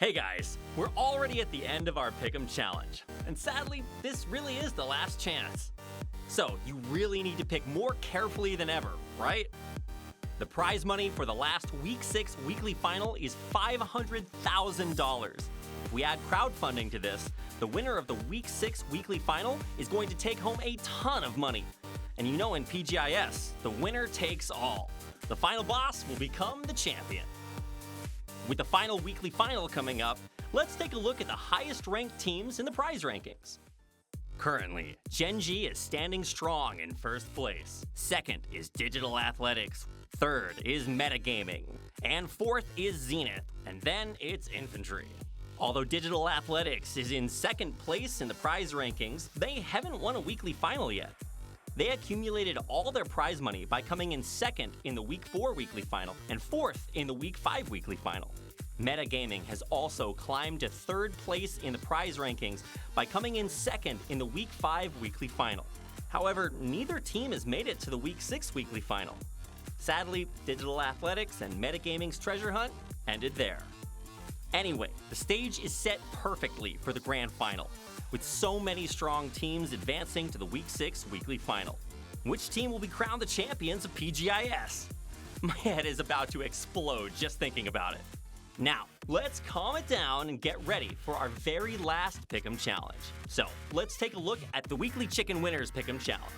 Hey guys, we're already at the end of our Pick'em challenge, and sadly, this really is the last chance. So, you really need to pick more carefully than ever, right? The prize money for the last Week 6 weekly final is $500,000. If we add crowdfunding to this, the winner of the Week 6 weekly final is going to take home a ton of money. And you know in PGI.S, the winner takes all. The final boss will become the champion. With the final weekly final coming up, let's take a look at the highest ranked teams in the prize rankings. Currently, Genji is standing strong in first place. Second is Digital Athletics. Third is Metagaming. And fourth is Zenith. And then it's Infantry. Although Digital Athletics is in second place in the prize rankings, they haven't won a weekly final yet. They accumulated all their prize money by coming in second in the Week 4 weekly final and fourth in the Week 5 weekly final. Metagaming has also climbed to third place in the prize rankings by coming in second in the Week 5 weekly final. However, neither team has made it to the Week 6 weekly final. Sadly, Digital Athletics and Metagaming's treasure hunt ended there. Anyway, the stage is set perfectly for the grand final, with so many strong teams advancing to the Week 6 weekly final. Which team will be crowned the champions of PGI.S? My head is about to explode just thinking about it. Now, let's calm it down and get ready for our very last Pick'em challenge. So, let's take a look at the weekly chicken winners Pick'em challenge.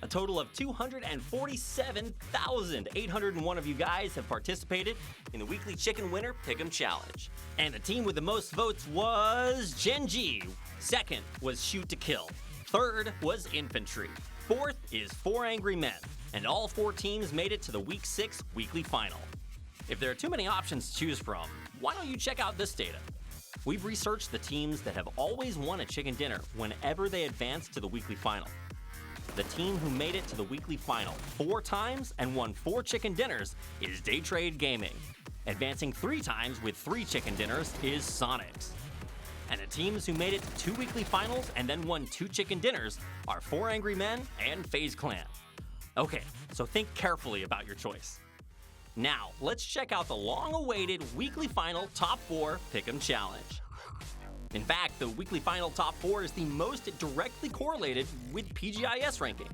A total of 247,801 of you guys have participated in the weekly chicken winner Pick'em challenge. And the team with the most votes was Genji. Second was Shoot to Kill. Third was Infantry. Fourth is 4 Angry Men. And all 4 teams made it to the Week 6 weekly final. If there are too many options to choose from, why don't you check out this data? We've researched the teams that have always won a chicken dinner whenever they advance to the weekly final. The team who made it to the weekly final 4 times and won 4 chicken dinners is Daytrade Gaming. Advancing 3 times with 3 chicken dinners is Sonics. And the teams who made it to 2 weekly finals and then won 2 chicken dinners are 4 Angry Men and FaZe Clan. Okay, so think carefully about your choice. Now, let's check out the long-awaited weekly final Top 4 Pick'em Challenge. In fact, the weekly final Top 4 is the most directly correlated with PGI.S ranking.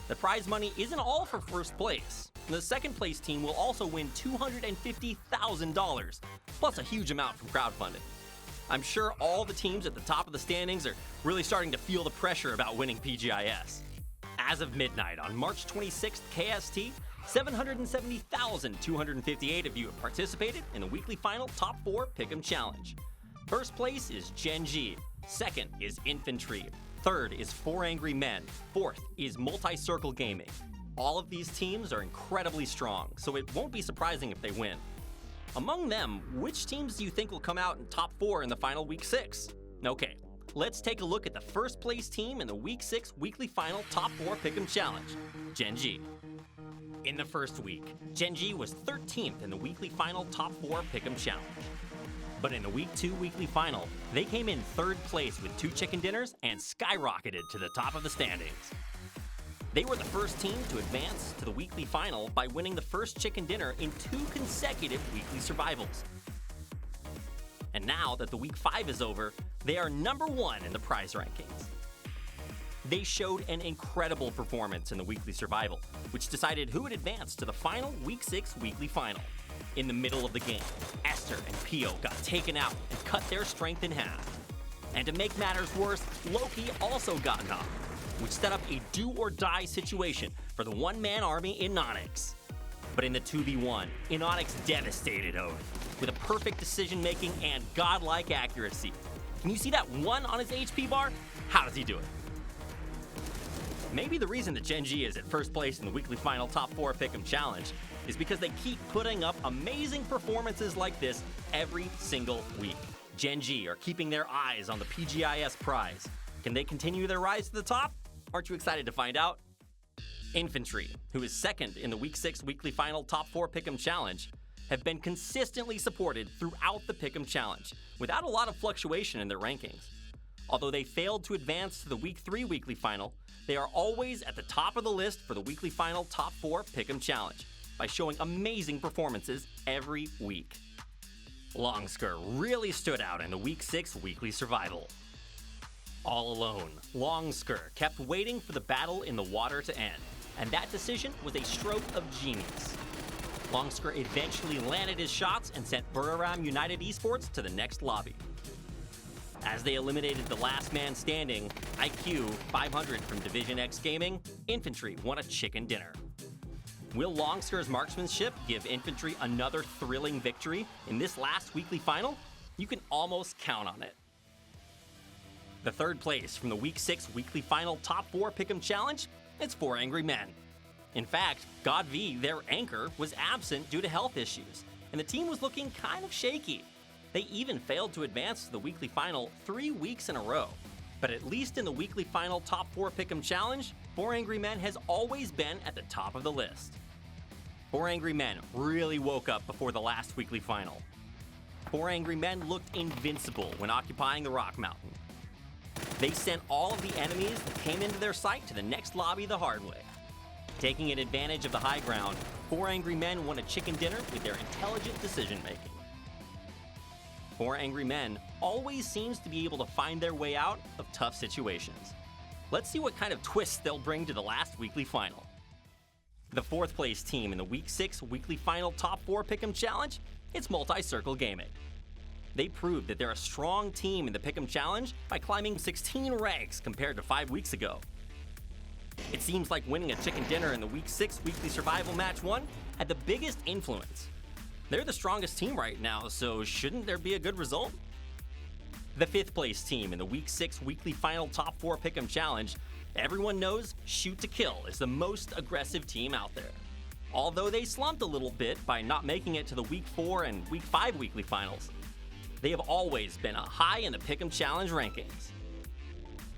The prize money isn't all for first place. The second place team will also win $250,000, plus a huge amount from crowdfunding. I'm sure all the teams at the top of the standings are really starting to feel the pressure about winning PGI.S. As of midnight on March 26th KST, 770,258 of you have participated in the weekly final Top 4 Pick'em Challenge. First place is Genji. Second is Infantry. Third is 4 Angry Men. Fourth is Multi-Circle Gaming. All of these teams are incredibly strong, so it won't be surprising if they win. Among them, which teams do you think will come out in top 4 in the final Week 6? Okay, let's take a look at the first place team in the Week 6 weekly final Top 4 Pick'em Challenge, Genji. In the first week, Genji was 13th in the weekly final Top 4 Pick'em Challenge. But in the Week 2 weekly final, they came in 3rd place with 2 chicken dinners and skyrocketed to the top of the standings. They were the first team to advance to the weekly final by winning the first chicken dinner in 2 consecutive weekly survivals. And now that the Week 5 is over, they are number 1 in the prize rankings. They showed an incredible performance in the weekly survival, which decided who would advance to the final Week 6 weekly final. In the middle of the game, Esther and Pio got taken out and cut their strength in half. And to make matters worse, Loki also got knocked, which set up a do-or-die situation for the one-man army in Onyx. But in the 2v1, Onyx devastated Ode with a perfect decision-making and godlike accuracy. Can you see that 1 on his HP bar? How does he do it? Maybe the reason that Genji is at first place in the weekly final Top 4 Pick'em Challenge is because they keep putting up amazing performances like this every single week. Genji are keeping their eyes on the PGI.S prize. Can they continue their rise to the top? Aren't you excited to find out? Infantry, who is second in the Week 6 weekly final Top 4 Pick'em Challenge, have been consistently supported throughout the Pick'em Challenge, without a lot of fluctuation in their rankings. Although they failed to advance to the Week 3 weekly final, they are always at the top of the list for the weekly final Top 4 Pick'em Challenge by showing amazing performances every week. Longsker really stood out in the Week 6 weekly survival. All alone, Longsker kept waiting for the battle in the water to end, and that decision was a stroke of genius. Longsker eventually landed his shots and sent Buriram United Esports to the next lobby. As they eliminated the last man standing, IQ 500 from Division X Gaming, Infantry won a chicken dinner. Will Longsker's marksmanship give Infantry another thrilling victory in this last weekly final? You can almost count on it. The third place from the Week 6 weekly final Top 4 Pick'em Challenge, it's 4 Angry Men. In fact, God V, their anchor, was absent due to health issues, and the team was looking kind of shaky. They even failed to advance to the weekly final 3 weeks in a row. But at least in the weekly final Top 4 Pick'em Challenge, 4 Angry Men has always been at the top of the list. 4 Angry Men really woke up before the last weekly final. 4 Angry Men looked invincible when occupying the Rock Mountain. They sent all of the enemies that came into their sight to the next lobby the hard way. Taking advantage of the high ground, 4 Angry Men won a chicken dinner with their intelligent decision-making. 4 Angry Men always seems to be able to find their way out of tough situations. Let's see what kind of twists they'll bring to the last weekly final. The fourth place team in the Week 6 weekly final Top 4 Pick'em Challenge, it's Multi-Circle Gaming. They proved that they're a strong team in the Pick'em Challenge by climbing 16 ranks compared to 5 weeks ago. It seems like winning a chicken dinner in the Week 6 weekly survival match 1 had the biggest influence. They're the strongest team right now, so shouldn't there be a good result? The fifth place team in the Week 6 weekly final Top 4 Pick'em Challenge, everyone knows Shoot to Kill is the most aggressive team out there. Although they slumped a little bit by not making it to the Week 4 and Week 5 weekly finals, they have always been high in the Pick'em Challenge rankings.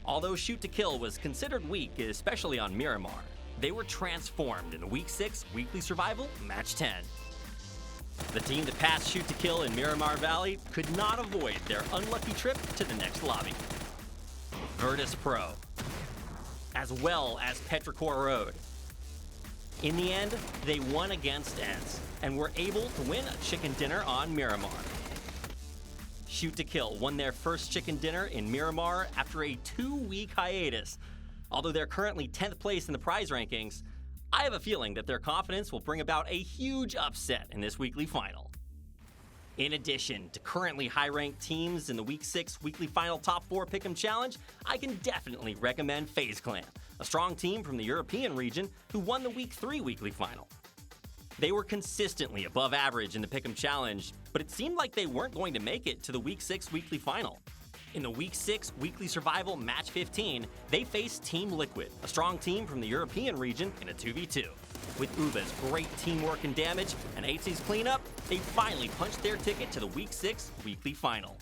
Although Shoot to Kill was considered weak, especially on Miramar, they were transformed in the Week 6 weekly survival match 10. The team that passed Shoot to Kill in Miramar Valley could not avoid their unlucky trip to the next lobby. Virtus Pro, as well as Petrichor Road. In the end, they won against ENCE and were able to win a chicken dinner on Miramar. Shoot to Kill won their first chicken dinner in Miramar after a 2-week hiatus. Although they're currently 10th place in the prize rankings, I have a feeling that their confidence will bring about a huge upset in this weekly final. In addition to currently high-ranked teams in the Week 6 weekly final Top 4 Pick'em Challenge, I can definitely recommend FaZe Clan, a strong team from the European region who won the Week 3 weekly final. They were consistently above average in the Pick'em Challenge, but it seemed like they weren't going to make it to the Week 6 weekly final. In the Week 6 weekly survival match 15, they faced Team Liquid, a strong team from the European region, in a 2v2. With Uba's great teamwork and damage and AT's cleanup, they finally punched their ticket to the Week 6 weekly final.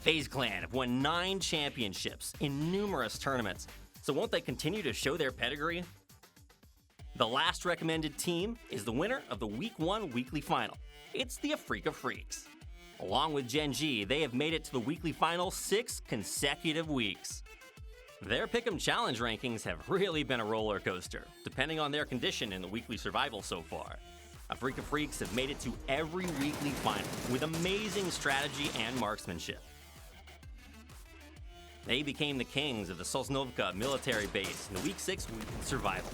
FaZe Clan have won 9 championships in numerous tournaments, so won't they continue to show their pedigree? The last recommended team is the winner of the Week 1 weekly final. It's the Afrika Freaks. Along with Genji, they have made it to the weekly final 6 consecutive weeks. Their Pick'em Challenge rankings have really been a roller coaster, depending on their condition in the weekly survival so far. Afrika Freaks have made it to every weekly final with amazing strategy and marksmanship. They became the kings of the Sosnovka military base in the Week 6 weekly survival.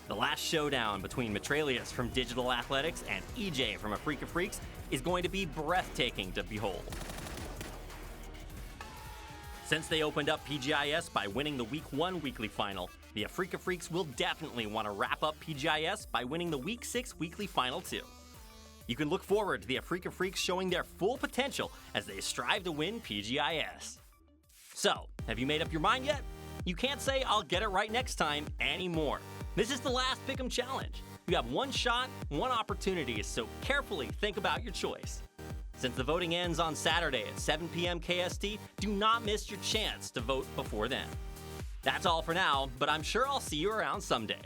The last showdown between Metralius from Digital Athletics and EJ from Afrika Freaks is going to be breathtaking to behold. Since they opened up PGI.S by winning the Week 1 weekly final, the Afrika Freaks will definitely want to wrap up PGI.S by winning the Week 6 weekly final too. You can look forward to the Afrika Freaks showing their full potential as they strive to win PGI.S. So, have you made up your mind yet? You can't say I'll get it right next time anymore. This is the last Pick'em Challenge. You have one shot, one opportunity, so carefully think about your choice. Since the voting ends on Saturday at 7 p.m. KST, do not miss your chance to vote before then. That's all for now, but I'm sure I'll see you around someday.